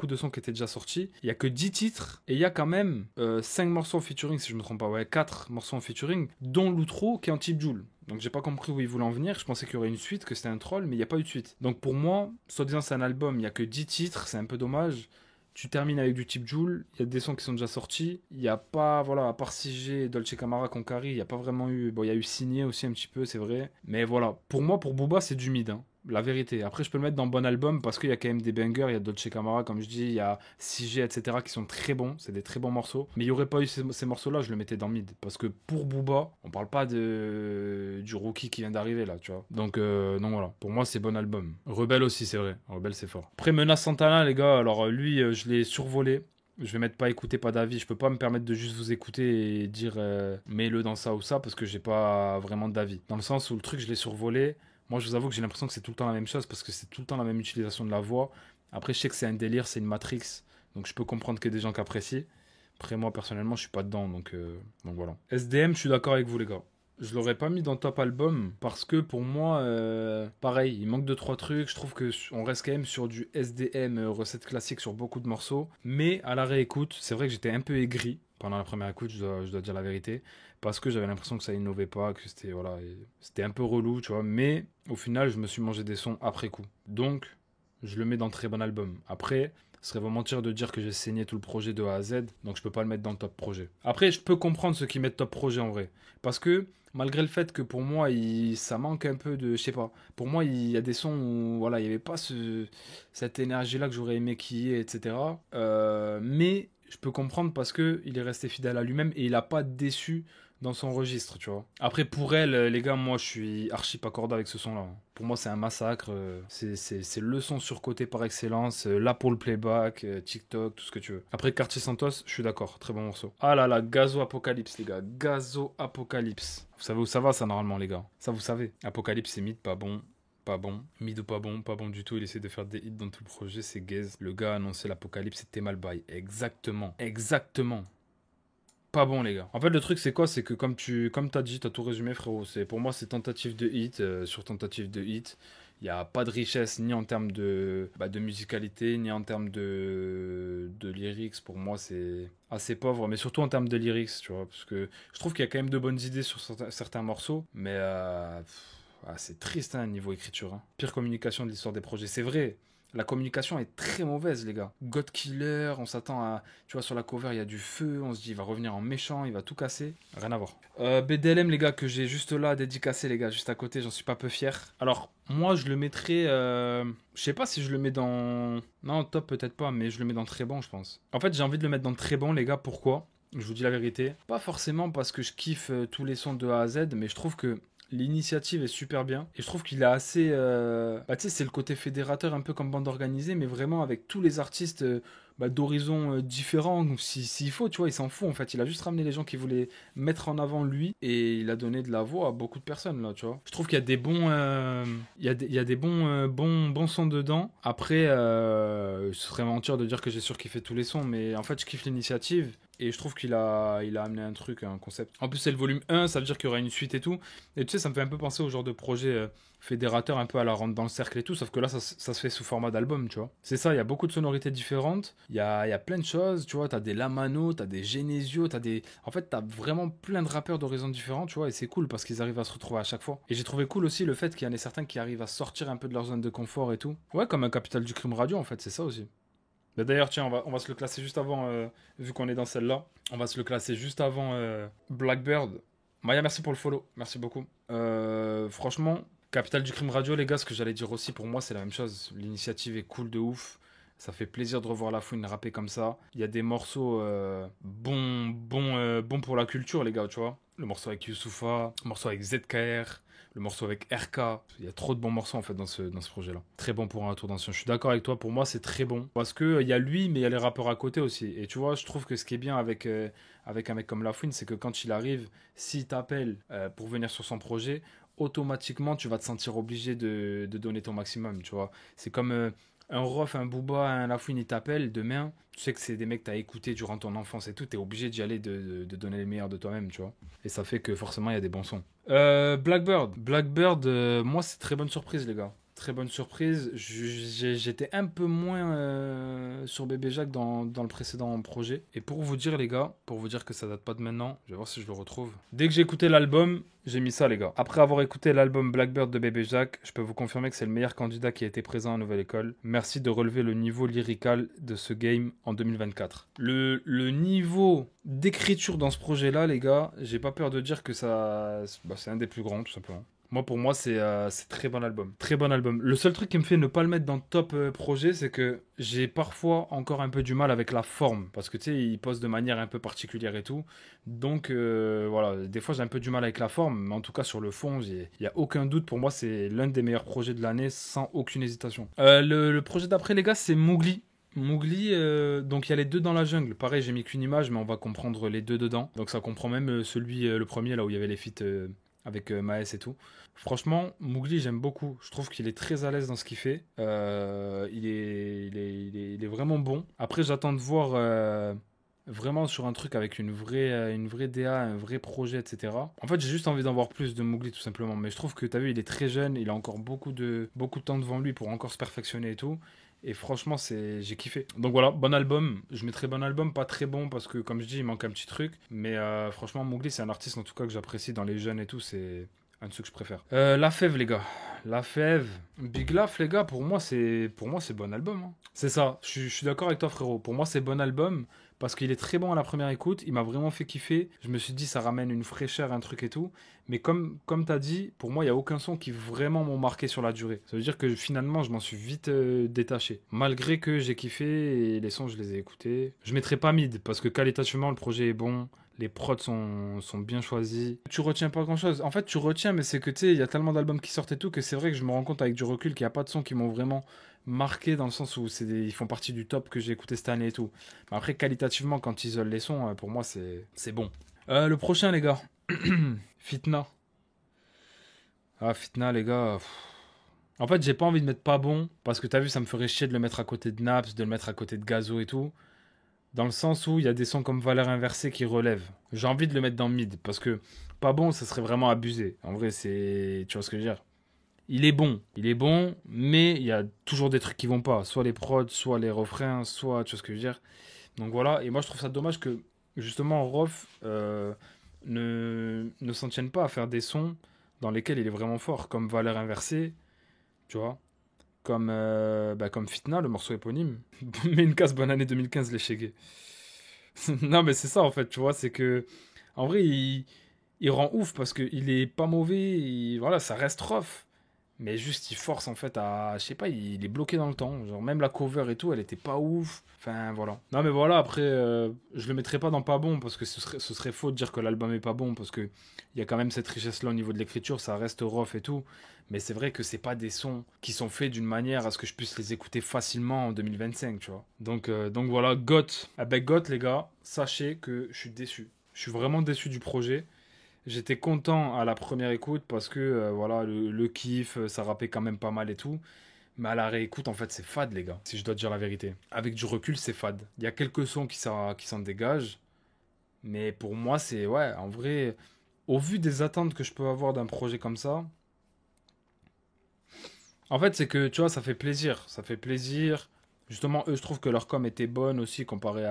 Speaker 1: de sons qui étaient déjà sortis. Il n'y a que 10 titres. Et il y a quand même 5 morceaux en featuring, si je ne me trompe pas. Ouais, 4 morceaux en featuring, dont l'outro qui est en type Joule. Donc j'ai pas compris où il voulait en venir. Je pensais qu'il y aurait une suite, que c'était un troll, mais il n'y a pas eu de suite. Donc pour moi, soi-disant c'est un album, il n'y a que 10 titres, c'est un peu dommage. Tu termines avec du type Joule, il y a des sons qui sont déjà sortis. Il n'y a pas, voilà, à part 6G et Dolce Camara Concari, il n'y a pas vraiment eu. Bon, il y a eu Signé aussi un petit peu, c'est vrai. Mais voilà, pour moi, pour Booba, c'est du mid. Hein. La vérité. Après, je peux le mettre dans bon album parce qu'il y a quand même des bangers. Il y a Dolce Camara, comme je dis, il y a 6G, etc. qui sont très bons. C'est des très bons morceaux. Mais il n'y aurait pas eu ces morceaux-là, je le mettais dans mid. Parce que pour Booba, on parle pas du rookie qui vient d'arriver là, tu vois. Donc voilà. Pour moi, c'est bon album. Rebelle aussi, c'est vrai. Rebelle, c'est fort. Après, Menace Santana, les gars, alors lui, je l'ai survolé. Je vais mettre pas écouter, pas d'avis. Je peux pas me permettre de juste vous écouter et dire mets-le dans ça ou ça parce que j'ai pas vraiment d'avis. Dans le sens où le truc, je l'ai survolé. Moi, je vous avoue que j'ai l'impression que c'est tout le temps la même chose parce que c'est tout le temps la même utilisation de la voix. Après, je sais que c'est un délire, c'est une matrix. Donc, je peux comprendre qu'il y a des gens qui apprécient. Après, moi, personnellement, je suis pas dedans. Donc voilà. SDM, je suis d'accord avec vous, les gars. Je l'aurais pas mis dans top album parce que pour moi, pareil, il manque 2-3 trucs. Je trouve qu'on reste quand même sur du SDM, recette classique sur beaucoup de morceaux. Mais à la réécoute, c'est vrai que j'étais un peu aigri pendant la première écoute, je dois dire la vérité. Parce que j'avais l'impression que ça innovait pas, que c'était voilà, c'était un peu relou, tu vois. Mais au final, je me suis mangé des sons après coup. Donc, je le mets dans très bon album. Après, ce serait vous mentir de dire que j'ai saigné tout le projet de A à Z, donc je peux pas le mettre dans le top projet. Après, je peux comprendre ceux qui mettent top projet en vrai. Parce que, malgré le fait que pour moi, ça manque un peu de. Je sais pas. Pour moi, il y a des sons où voilà, il n'y avait pas cette énergie-là que j'aurais aimé qu'il y ait, etc. Mais je peux comprendre parce qu'il est resté fidèle à lui-même et il n'a pas déçu dans son registre, tu vois. Après, pour elle, les gars, moi, je suis archi pas corda avec ce son-là. Pour moi, c'est un massacre. C'est le son surcoté par excellence. Là pour le playback, TikTok, tout ce que tu veux. Après, Quartier Santos, je suis d'accord. Très bon morceau. Ah là là, Gazo Apocalypse, les gars. Gazo Apocalypse. Vous savez où ça va, ça, normalement, les gars. Ça, vous savez. Apocalypse, c'est mid, pas bon. Pas bon. Mid ou pas bon du tout. Il essaie de faire des hits dans tout le projet, c'est gaze. Le gars a annoncé l'apocalypse, c'était mal bail. Exactement. Pas bon, les gars. En fait, le truc, c'est quoi? C'est que comme t'as dit, t'as tout résumé, frérot. Pour moi, c'est tentative de hit sur tentative de hit. Il n'y a pas de richesse ni en termes de musicalité, ni en termes de lyrics. Pour moi, c'est assez pauvre, mais surtout en termes de lyrics, tu vois. Parce que je trouve qu'il y a quand même de bonnes idées sur certains morceaux, mais c'est triste, hein, niveau écriture. Hein. Pire communication de l'histoire des projets. C'est vrai, la communication est très mauvaise, les gars. God Killer, on s'attend à. Tu vois, sur la cover, il y a du feu. On se dit, il va revenir en méchant, il va tout casser. Rien à voir. BDLM, les gars, que j'ai juste là, dédicacé, les gars, juste à côté, j'en suis pas peu fier. Alors, moi, je le mettrais. Je sais pas si je le mets dans. Non, top, peut-être pas, mais je le mets dans très bon, je pense. En fait, j'ai envie de le mettre dans très bon, les gars, pourquoi? Je vous dis la vérité. Pas forcément parce que je kiffe tous les sons de A à Z, mais je trouve que l'initiative est super bien. Et je trouve qu'il est assez. Tu sais, c'est le côté fédérateur, un peu comme bande organisée, mais vraiment avec tous les artistes d'horizons différents. Donc, s'il faut, tu vois, il s'en fout en fait. Il a juste ramené les gens qui voulaient mettre en avant lui et il a donné de la voix à beaucoup de personnes là, tu vois. Je trouve qu'il y a des bons. Il y a des bons sons dedans. Après, ce serait mentir de dire que j'ai surkiffé tous les sons, mais en fait, je kiffe l'initiative. Et je trouve qu'il il a amené un truc, un concept. En plus, c'est le volume 1, ça veut dire qu'il y aura une suite et tout. Et tu sais, ça me fait un peu penser au genre de projet fédérateur, un peu à la rentre dans le cercle et tout. Sauf que là, ça se fait sous format d'album, tu vois. C'est ça, il y a beaucoup de sonorités différentes. Il y a plein de choses, tu vois. T'as des Lamano, t'as des Genesio, t'as des. En fait, t'as vraiment plein de rappeurs d'horizons différents, tu vois. Et c'est cool parce qu'ils arrivent à se retrouver à chaque fois. Et j'ai trouvé cool aussi le fait qu'il y en ait certains qui arrivent à sortir un peu de leur zone de confort et tout. Ouais, comme un Capital du Crime Radio, en fait, c'est ça aussi. Bah d'ailleurs, tiens, on va se le classer juste avant, vu qu'on est dans celle-là. On va se le classer juste avant Blackbird. Maya, merci pour le follow. Merci beaucoup. Franchement, Capital du Crime Radio, les gars, ce que j'allais dire aussi, pour moi, c'est la même chose. L'initiative est cool de ouf. Ça fait plaisir de revoir La Fouine rapper comme ça. Il y a des morceaux bons pour la culture, les gars, tu vois. Le morceau avec Youssoupha, le morceau avec ZKR, le morceau avec RK. Il y a trop de bons morceaux en fait dans ce projet-là. Très bon pour un retour d'ancien. Je suis d'accord avec toi, pour moi c'est très bon. Parce que il y a lui, mais il y a les rappeurs à côté aussi. Et tu vois, je trouve que ce qui est bien avec un mec comme La Fouine, c'est que quand il arrive, s'il t'appelle pour venir sur son projet, automatiquement tu vas te sentir obligé de donner ton maximum, tu vois. C'est comme un Rof, un Booba, un Lafouine, ils t'appellent demain. Tu sais que c'est des mecs que t'as écoutés durant ton enfance et tout. T'es obligé d'y aller, de donner les meilleurs de toi-même, tu vois. Et ça fait que forcément, il y a des bons sons. Blackbird. Blackbird, moi, c'est très bonne surprise, les gars. Très bonne surprise. J'étais un peu moins sur Bébé Jacques dans le précédent projet. Et pour vous dire, les gars, pour vous dire que ça date pas de maintenant, je vais voir si je le retrouve. Dès que j'ai écouté l'album, j'ai mis ça, les gars. Après avoir écouté l'album Blackbird de Bébé Jacques, je peux vous confirmer que c'est le meilleur candidat qui a été présent à Nouvelle École. Merci de relever le niveau lyrical de ce game en 2024. Le niveau d'écriture dans ce projet-là, les gars, j'ai pas peur de dire que c'est un des plus grands, tout simplement. Moi, pour moi, c'est très bon album. Très bon album. Le seul truc qui me fait ne pas le mettre dans le top projet, c'est que j'ai parfois encore un peu du mal avec la forme. Parce que tu sais, il pose de manière un peu particulière et tout. Donc, voilà, des fois, j'ai un peu du mal avec la forme. Mais en tout cas, sur le fond, il n'y a aucun doute. Pour moi, c'est l'un des meilleurs projets de l'année, sans aucune hésitation. Le projet d'après, les gars, c'est Mowgli. Mowgli, donc il y a les deux dans la jungle. Pareil, j'ai mis qu'une image, mais on va comprendre les deux dedans. Donc ça comprend même le premier, là où il y avait les feats avec Maes et tout. Franchement, Mowgli, j'aime beaucoup. Je trouve qu'il est très à l'aise dans ce qu'il fait. Il est vraiment bon. Après, j'attends de voir vraiment sur un truc avec une vraie DA, un vrai projet, etc. En fait, j'ai juste envie d'en voir plus de Mowgli, tout simplement. Mais je trouve que, t'as vu, il est très jeune. Il a encore beaucoup de temps devant lui pour encore se perfectionner et tout. Et franchement, j'ai kiffé. Donc voilà, bon album. Je mettrai bon album, pas très bon parce que, comme je dis, il manque un petit truc. Mais franchement, Mowgli, c'est un artiste en tout cas que j'apprécie dans les jeunes et tout. C'est un de ceux que je préfère. La Fève, les gars. La Fève. Big Laf, les gars, pour moi, c'est bon album. Hein. C'est ça. Je suis d'accord avec toi, frérot. Pour moi, c'est bon album. Parce qu'il est très bon à la première écoute, il m'a vraiment fait kiffer. Je me suis dit, ça ramène une fraîcheur, un truc et tout. Mais comme tu as dit, pour moi, il n'y a aucun son qui vraiment m'ont marqué sur la durée. Ça veut dire que finalement, je m'en suis vite détaché. Malgré que j'ai kiffé et les sons, je les ai écoutés. Je mettrai pas mid, parce que qualitativement, le projet est bon. Les prods sont bien choisis. Tu retiens pas grand chose. En fait, tu retiens, mais c'est que tu sais, il y a tellement d'albums qui sortent et tout que c'est vrai que je me rends compte avec du recul qu'il n'y a pas de sons qui m'ont vraiment marqué dans le sens où ils font partie du top que j'ai écouté cette année et tout. Mais après, qualitativement, quand ils isolent les sons, pour moi, c'est bon. Le prochain, les gars. Fitna. Ah, Fitna, les gars. En fait, j'ai pas envie de mettre pas bon parce que t'as vu, ça me ferait chier de le mettre à côté de Naps, de le mettre à côté de Gazo et tout. Dans le sens où il y a des sons comme Valeur Inversée qui relèvent. J'ai envie de le mettre dans mid parce que pas bon, ça serait vraiment abusé. En vrai, c'est. Tu vois ce que je veux dire? Il est bon, mais il y a toujours des trucs qui vont pas. Soit les prods, soit les refrains, soit. Tu vois ce que je veux dire? Donc voilà, et moi je trouve ça dommage que justement Rof ne s'en tienne pas à faire des sons dans lesquels il est vraiment fort, comme Valeur Inversée, tu vois? Comme Fitna, le morceau éponyme. Mais une casse bonne année 2015, les Chégués. Non, mais c'est ça en fait, tu vois, c'est que en vrai, il rend ouf parce qu'il est pas mauvais, voilà, ça reste rough. Mais juste, il force en fait à. Je sais pas, il est bloqué dans le temps. Genre, même la cover et tout, elle était pas ouf. Enfin, voilà. Non, mais voilà, après, je le mettrai pas dans pas bon parce que ce serait faux de dire que l'album est pas bon parce que il y a quand même cette richesse-là au niveau de l'écriture, ça reste rough et tout. Mais c'est vrai que c'est pas des sons qui sont faits d'une manière à ce que je puisse les écouter facilement en 2025, tu vois. Donc voilà, GOT. Avec GOT, les gars, sachez que je suis déçu. Je suis vraiment déçu du projet. J'étais content à la première écoute parce que voilà le kiff, ça rappait quand même pas mal et tout. Mais à la réécoute, en fait, c'est fade, les gars, si je dois te dire la vérité. Avec du recul, c'est fade. Il y a quelques sons qui s'en dégagent. Mais pour moi, c'est, ouais, en vrai, au vu des attentes que je peux avoir d'un projet comme ça, en fait, c'est que, tu vois, ça fait plaisir. Ça fait plaisir. Justement, eux, je trouve que leur com était bonne aussi comparé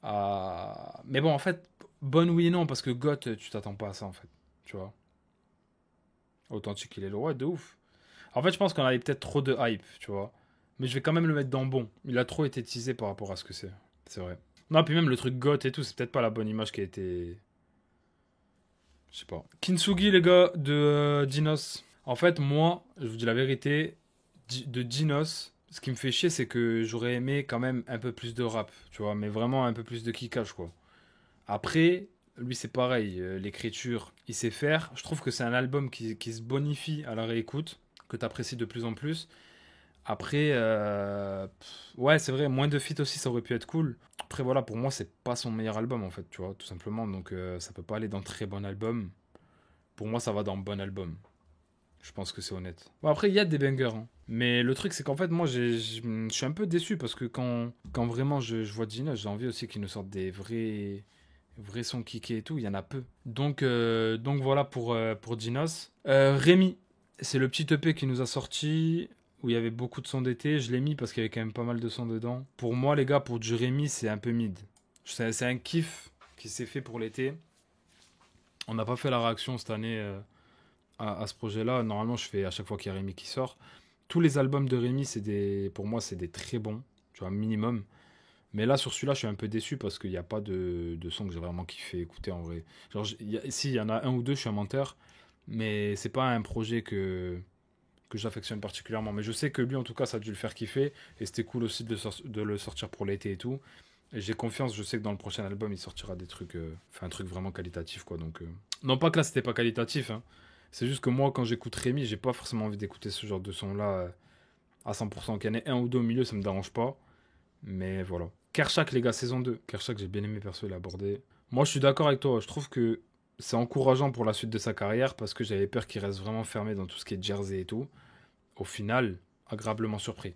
Speaker 1: Mais bon, en fait, bonne oui et non, parce que GOT, tu t'attends pas à ça, en fait. Tu vois. Authentique, il est le roi, de ouf. En fait, je pense qu'on avait peut-être trop de hype, tu vois. Mais je vais quand même le mettre dans bon. Il a trop été teasé par rapport à ce que c'est. C'est vrai. Non, puis même le truc goth et tout, c'est peut-être pas la bonne image qui a été. Je sais pas. Kintsugi, les gars, de Dinos. En fait, moi, je vous dis la vérité, de Dinos, ce qui me fait chier, c'est que j'aurais aimé quand même un peu plus de rap, tu vois. Mais vraiment un peu plus de kickage, quoi. Après, lui, c'est pareil. L'écriture, il sait faire. Je trouve que c'est un album qui se bonifie à la réécoute, que tu apprécies de plus en plus. Après, ouais, c'est vrai, moins de feats aussi, ça aurait pu être cool. Après, voilà, pour moi, c'est pas son meilleur album, en fait, tu vois, tout simplement. Donc, ça peut pas aller dans très bon album. Pour moi, ça va dans bon album. Je pense que c'est honnête. Bon, après, il y a des bangers, hein. Mais le truc, c'est qu'en fait, moi, je suis un peu déçu parce que quand vraiment je vois Gina, j'ai envie aussi qu'il nous sorte des vrais sons kickés et tout. Il y en a peu. Donc voilà pour Dinos. Rémi, c'est le petit EP qui nous a sorti où il y avait beaucoup de sons d'été. Je l'ai mis parce qu'il y avait quand même pas mal de sons dedans. Pour moi, les gars, pour du Rémi, c'est un peu mid. C'est un kiff qui s'est fait pour l'été. On n'a pas fait la réaction cette année à ce projet-là. Normalement, je fais à chaque fois qu'il y a Rémi qui sort. Tous les albums de Rémi, pour moi, c'est des très bons. Tu vois, minimum. Mais là, sur celui-là, je suis un peu déçu parce qu'il n'y a pas de son que j'ai vraiment kiffé écouter en vrai. Genre, si, il y en a un ou deux, je suis un menteur. Mais c'est pas un projet que j'affectionne particulièrement. Mais je sais que lui, en tout cas, ça a dû le faire kiffer. Et c'était cool aussi de le sortir pour l'été et tout. Et j'ai confiance, je sais que dans le prochain album, il sortira des trucs. Enfin, un truc vraiment qualitatif, quoi. Donc, non, pas que là, c'était pas qualitatif. Hein. C'est juste que moi, quand j'écoute Rémi, j'ai pas forcément envie d'écouter ce genre de son-là à 100%. Qu'il y en ait un ou deux au milieu, ça me dérange pas. Mais voilà. Kershak, les gars, saison 2. Kershak, j'ai bien aimé perso, il a abordé. Moi, je suis d'accord avec toi. Je trouve que c'est encourageant pour la suite de sa carrière parce que j'avais peur qu'il reste vraiment fermé dans tout ce qui est Jersey et tout. Au final, agréablement surpris.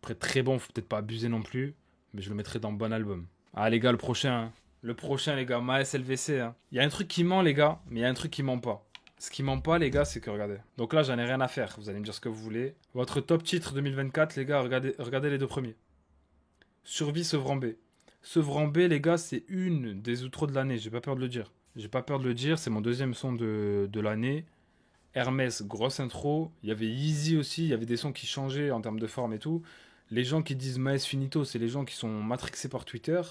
Speaker 1: Après, très bon, faut peut-être pas abuser non plus, mais je le mettrai dans bon album. Ah, les gars, le prochain. Hein. Le prochain, les gars, Maes LVC. Hein. Il y a un truc qui ment, les gars, mais il y a un truc qui ment pas. Ce qui ment pas, les gars, c'est que regardez. Donc là, j'en ai rien à faire. Vous allez me dire ce que vous voulez. Votre top titre 2024, les gars, regardez les deux premiers. Survie Sevran-B. Sevran-B, les gars, c'est une des outros de l'année. J'ai pas peur de le dire. J'ai pas peur de le dire. C'est mon deuxième son de l'année. Hermès, grosse intro. Il y avait Yeezy aussi. Il y avait des sons qui changeaient en termes de forme et tout. Les gens qui disent Maes finito, c'est les gens qui sont matrixés par Twitter.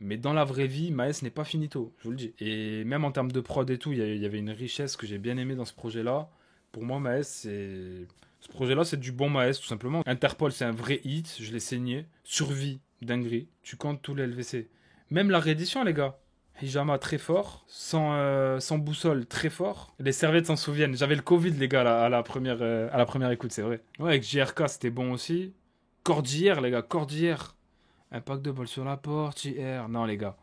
Speaker 1: Mais dans la vraie vie, Maes n'est pas finito, je vous le dis. Et même en termes de prod et tout, il y avait une richesse que j'ai bien aimée dans ce projet-là. Pour moi, Maes, c'est. Ce projet-là, c'est du bon Maes, tout simplement. Interpol, c'est un vrai hit, je l'ai saigné. Survie, dinguerie. Tu comptes tous les LVC. Même la réédition, les gars. Hijama, très fort. Sans boussole, très fort. Les serviettes s'en souviennent. J'avais le Covid, les gars, à la première écoute, c'est vrai. Ouais, avec JRK, c'était bon aussi. Cordillère, les gars, Cordillère. Un pack de bol sur la porte, JR. Non, les gars.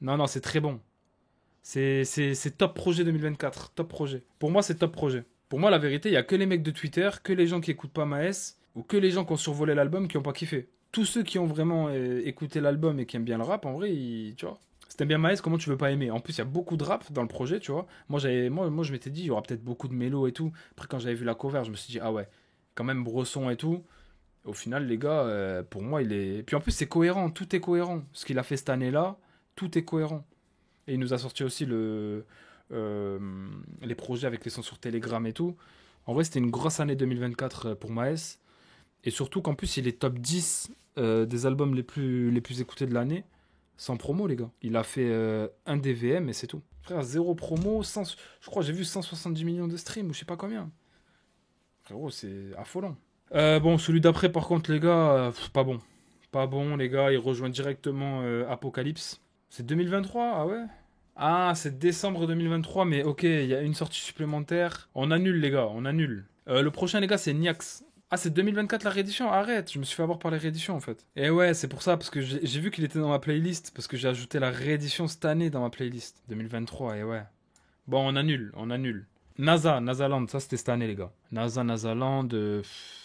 Speaker 1: Non, c'est très bon. C'est top projet 2024. Top projet. Pour moi, c'est top projet. Pour moi, la vérité, il n'y a que les mecs de Twitter, que les gens qui écoutent pas Maes, ou que les gens qui ont survolé l'album qui n'ont pas kiffé. tous ceux qui ont vraiment écouté l'album et qui aiment bien le rap, en vrai, tu vois. Si t'aimes bien Maes, comment tu veux pas aimer? En plus, il y a beaucoup de rap dans le projet, tu vois. Moi, je m'étais dit, il y aura peut-être beaucoup de mélo et tout. Après, quand j'avais vu la cover, je me suis dit, ah ouais, quand même Bresson et tout. Au final, les gars, pour moi, il est. Puis en plus, c'est cohérent, tout est cohérent. Ce qu'il a fait cette année-là, tout est cohérent. Et il nous a sorti aussi euh, les projets avec les sons sur Telegram et tout. En vrai, c'était une grosse année 2024 pour Maes. Et surtout qu'en plus, il est top 10 des albums les plus écoutés de l'année. Sans promo, les gars. Il a fait un DVM et c'est tout. Frère, zéro promo, je crois que j'ai vu 170 millions de streams ou je sais pas combien. Frérot, c'est affolant. Bon, celui d'après, par contre, les gars, pas bon. Pas bon, les gars. Il rejoint directement Apocalypse. C'est 2023, ah ouais? Ah, c'est décembre 2023, mais ok, il y a une sortie supplémentaire. On annule, les gars, on annule. Le prochain, les gars, c'est Niax. Ah, c'est 2024 la réédition? Arrête, je me suis fait avoir par les rééditions en fait. Et ouais, c'est pour ça, parce que j'ai vu qu'il était dans ma playlist, parce que j'ai ajouté la réédition cette année dans ma playlist. 2023, et ouais. Bon, on annule, on annule. Nazaland, ça c'était cette année, les gars. Nazaland,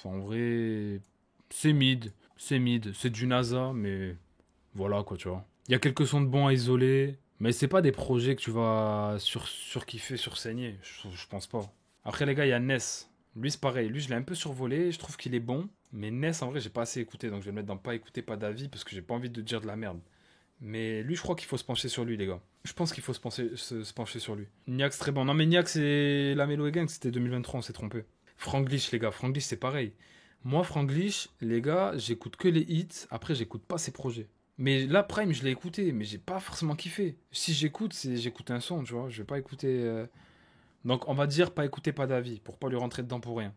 Speaker 1: en vrai, c'est mid. C'est mid. C'est du NASA, mais voilà quoi, tu vois. Il y a quelques sons de bons à isoler, mais c'est pas des projets que tu vas surkiffer, sursaigner. Je pense pas. Après, les gars, il y a Ness. Lui, c'est pareil. Lui, je l'ai un peu survolé. Je trouve qu'il est bon. Mais Ness, en vrai, j'ai pas assez écouté. Donc, je vais le mettre dans pas écouter, pas d'avis. Parce que j'ai pas envie de dire de la merde. Mais lui, je crois qu'il faut se pencher sur lui, les gars. Je pense qu'il faut se pencher sur lui. Niax, très bon. Non, mais Niax et la Mélo et Gang, c'était 2023, on s'est trompé. Franglish, les gars. Franglish, c'est pareil. Moi, Franglish, les gars, j'écoute que les hits. Après, j'écoute pas ses projets. Mais là, Prime, je l'ai écouté. Mais j'ai pas forcément kiffé. Si j'écoute, j'écoute un son, tu vois. Je vais pas écouter. Donc, on va dire pas écouter, pas d'avis. Pour pas lui rentrer dedans pour rien.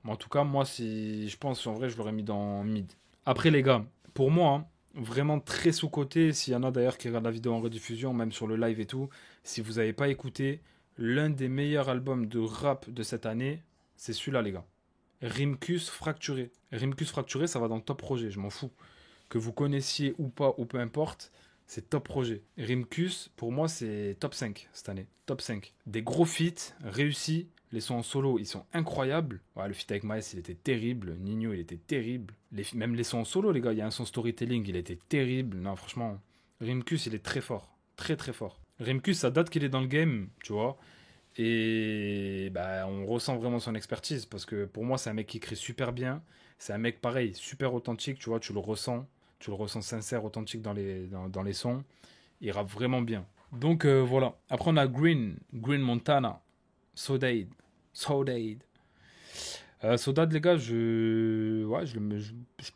Speaker 1: Mais en tout cas, moi, si je pense, en vrai, je l'aurais mis dans mid. Après, les gars, pour moi, hein, vraiment très sous-coté. S'il y en a d'ailleurs qui regardent la vidéo en rediffusion, même sur le live et tout, si vous n'avez pas écouté, l'un des meilleurs albums de rap de cette année, c'est celui-là, les gars. Rimkus Fracturé. Rimkus Fracturé, ça va dans le top projet, je m'en fous. Que vous connaissiez ou pas, ou peu importe, c'est top projet. Rimkus, pour moi, c'est top 5 cette année. Top 5. Des gros feats réussis. Les sons en solo, ils sont incroyables. Ouais, le feat avec Maes, il était terrible. Nino, il était terrible. Même les sons en solo, les gars, il y a un son storytelling, il était terrible. Non, franchement, Rimkus, il est très fort. Très, très fort. Rimkus, ça date qu'il est dans le game, tu vois. Et bah, on ressent vraiment son expertise. Parce que pour moi, c'est un mec qui écrit super bien. C'est un mec pareil, super authentique, tu vois, tu le ressens. Tu le ressens sincère, authentique dans les sons. Il rappe vraiment bien. Donc voilà. Après, on a Green Montana. Sodade. Sodade, les gars, ouais, je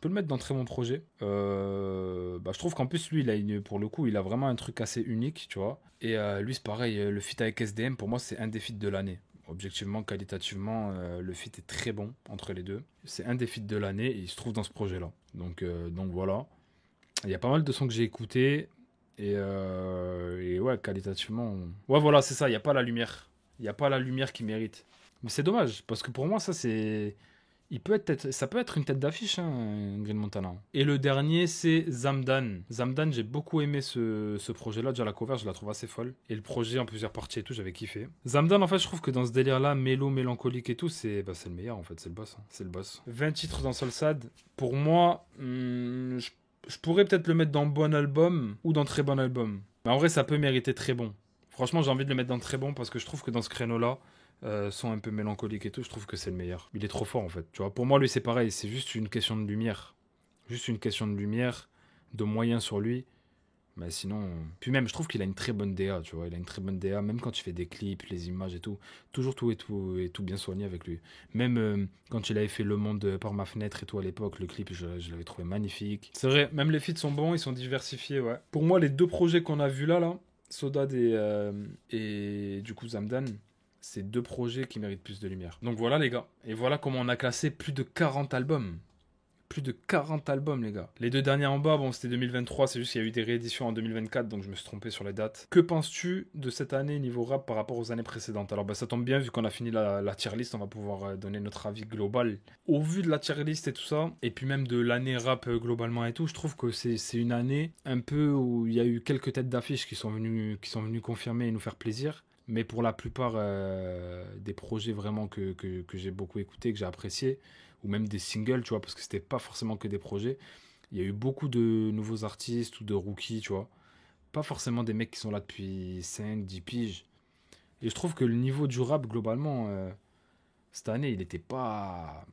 Speaker 1: peux le mettre dans très bon projet. Bah, je trouve qu'en plus, lui, pour le coup, il a vraiment un truc assez unique, tu vois. Et lui, c'est pareil, le feat avec SDM, pour moi, c'est un des feats de l'année. Objectivement, qualitativement, le feat est très bon entre les deux. C'est un des feats de l'année et il se trouve dans ce projet-là. Donc voilà. Il y a pas mal de sons que j'ai écoutés. Et ouais, qualitativement. Ouais, voilà, c'est ça, il n'y a pas la lumière. Il n'y a pas la lumière qui mérite. Mais c'est dommage, parce que pour moi, ça, c'est. Ça peut être une tête d'affiche, hein, Green Montana. Et le dernier, c'est Zamdan. Zamdan, j'ai beaucoup aimé ce projet-là. Déjà, la cover, je la trouve assez folle. Et le projet en plusieurs parties et tout, j'avais kiffé. Zamdan, en fait, je trouve que dans ce délire-là, mélancolique et tout, c'est le meilleur, en fait. C'est le boss. Hein. C'est le boss. 20 titres dans Solsad. Pour moi, je pourrais peut-être le mettre dans bon album ou dans très bon album. Mais en vrai, ça peut mériter très bon. Franchement, j'ai envie de le mettre dans très bon parce que je trouve que dans ce créneau-là, son un peu mélancolique et tout, je trouve que c'est le meilleur. Il est trop fort en fait. Tu vois, pour moi, lui, c'est pareil. C'est juste une question de lumière. Juste une question de lumière, de moyens sur lui. Mais sinon. Puis même, je trouve qu'il a une très bonne DA, tu vois. Il a une très bonne DA, même quand tu fais des clips, les images et tout. Toujours tout et tout bien soigné avec lui. Même quand il avait fait Le Monde par ma fenêtre et tout à l'époque, le clip, je l'avais trouvé magnifique. C'est vrai, même les feats sont bons, ils sont diversifiés, ouais. Pour moi, les deux projets qu'on a vus là, Sodad et du coup Zamdan, c'est deux projets qui méritent plus de lumière. Donc voilà les gars. Et voilà comment on a classé plus de 40 albums. Plus de 40 albums, les gars. Les deux derniers en bas, bon, c'était 2023, c'est juste qu'il y a eu des rééditions en 2024, donc je me suis trompé sur les dates. Que penses-tu de cette année niveau rap par rapport aux années précédentes? Alors, bah, ça tombe bien, vu qu'on a fini la tier list, on va pouvoir donner notre avis global. Au vu de la tier list et tout ça, et puis même de l'année rap globalement et tout, je trouve que c'est une année un peu où il y a eu quelques têtes d'affiche qui sont venues confirmer et nous faire plaisir. Mais pour la plupart des projets vraiment que j'ai beaucoup écouté, que j'ai apprécié, ou même des singles, tu vois, parce que c'était pas forcément que des projets, Il y a eu beaucoup de nouveaux artistes ou de rookies, tu vois. Pas forcément des mecs qui sont là depuis 5, 10 piges. Et je trouve que le niveau du rap, globalement, cette année, il n'était pas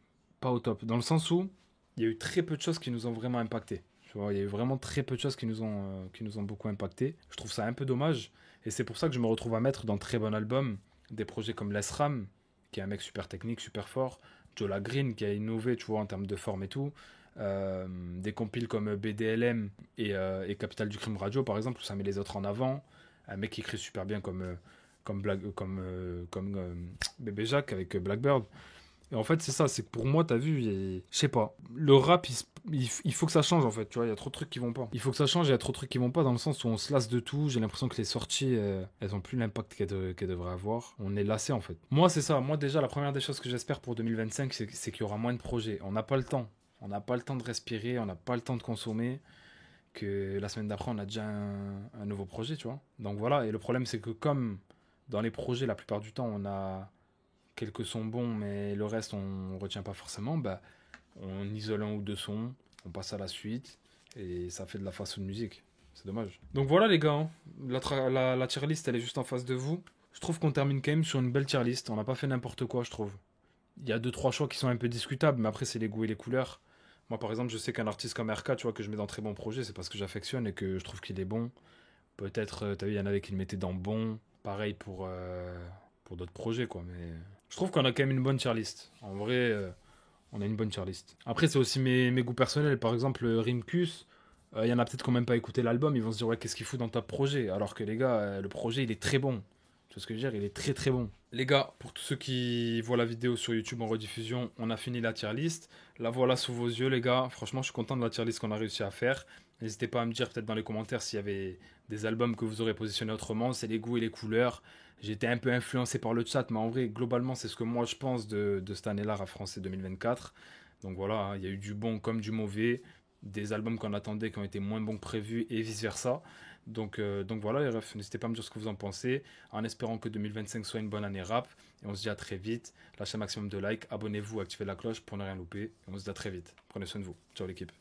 Speaker 1: au top. Dans le sens où il y a eu très peu de choses qui nous ont vraiment impacté. Tu vois, il y a eu vraiment très peu de choses qui nous ont beaucoup impacté. Je trouve ça un peu dommage. Et c'est pour ça que je me retrouve à mettre dans de très bons albums des projets comme Les Ram, qui est un mec super technique, super fort. Joe Green, qui a innové, tu vois, en termes de forme et tout. Des compiles comme BDLM et Capital du Crime Radio, par exemple, où ça met les autres en avant. Un mec qui écrit super bien comme Bébé Jacques avec Blackbird. Et en fait, c'est ça, c'est que pour moi, t'as vu, je sais pas, le rap, il faut que ça change en fait, tu vois, il y a trop de trucs qui vont pas. Il faut que ça change, il y a trop de trucs qui vont pas dans le sens où on se lasse de tout, j'ai l'impression que les sorties, elles ont plus l'impact qu'elles devraient avoir. On est lassé en fait. Moi, c'est ça, moi déjà, la première des choses que j'espère pour 2025, c'est qu'il y aura moins de projets. On n'a pas le temps. On n'a pas le temps de respirer, on n'a pas le temps de consommer. Que la semaine d'après, on a déjà un nouveau projet, tu vois. Donc voilà, et le problème, c'est que comme dans les projets, la plupart du temps, on a quelques sons bons, mais le reste, on retient pas forcément, bah, on isole un ou deux sons, on passe à la suite, et ça fait de la fast food musique. C'est dommage. Donc voilà, les gars, hein. La tier list, elle est juste en face de vous. Je trouve qu'on termine quand même sur une belle tier list. On n'a pas fait n'importe quoi, je trouve. Il y a deux, trois choix qui sont un peu discutables, mais après, c'est les goûts et les couleurs. Moi, par exemple, je sais qu'un artiste comme RK, tu vois, que je mets dans très bons projets, c'est parce que j'affectionne et que je trouve qu'il est bon. Peut-être, t'as vu, il y en avait qui le mettaient dans bon. Pareil pour d'autres projets, quoi. Mais je trouve qu'on a quand même une bonne tier list. En vrai, on a une bonne tier list. Après, c'est aussi mes goûts personnels. Par exemple, Rimkus, il y en a peut-être qui n'ont même pas écouté l'album. Ils vont se dire, ouais, qu'est-ce qu'il fout dans ta projet? Alors que les gars, le projet, il est très bon. Tu vois ce que je veux dire? Il est très très bon. Les gars, pour tous ceux qui voient la vidéo sur YouTube en rediffusion, on a fini la tier list. La voilà sous vos yeux, les gars. Franchement, je suis content de la tier list qu'on a réussi à faire. N'hésitez pas à me dire peut-être dans les commentaires s'il y avait des albums que vous aurez positionnés autrement. C'est les goûts et les couleurs. J'ai été un peu influencé par le chat, mais en vrai, globalement, c'est ce que moi je pense de cette année-là, Rap Français 2024. Donc voilà, hein, il y a eu du bon comme du mauvais, des albums qu'on attendait qui ont été moins bons que prévu et vice-versa. Donc voilà les refs, n'hésitez pas à me dire ce que vous en pensez, en espérant que 2025 soit une bonne année rap. Et on se dit à très vite, lâchez un maximum de likes, abonnez-vous, activez la cloche pour ne rien louper. Et on se dit à très vite, prenez soin de vous. Ciao l'équipe.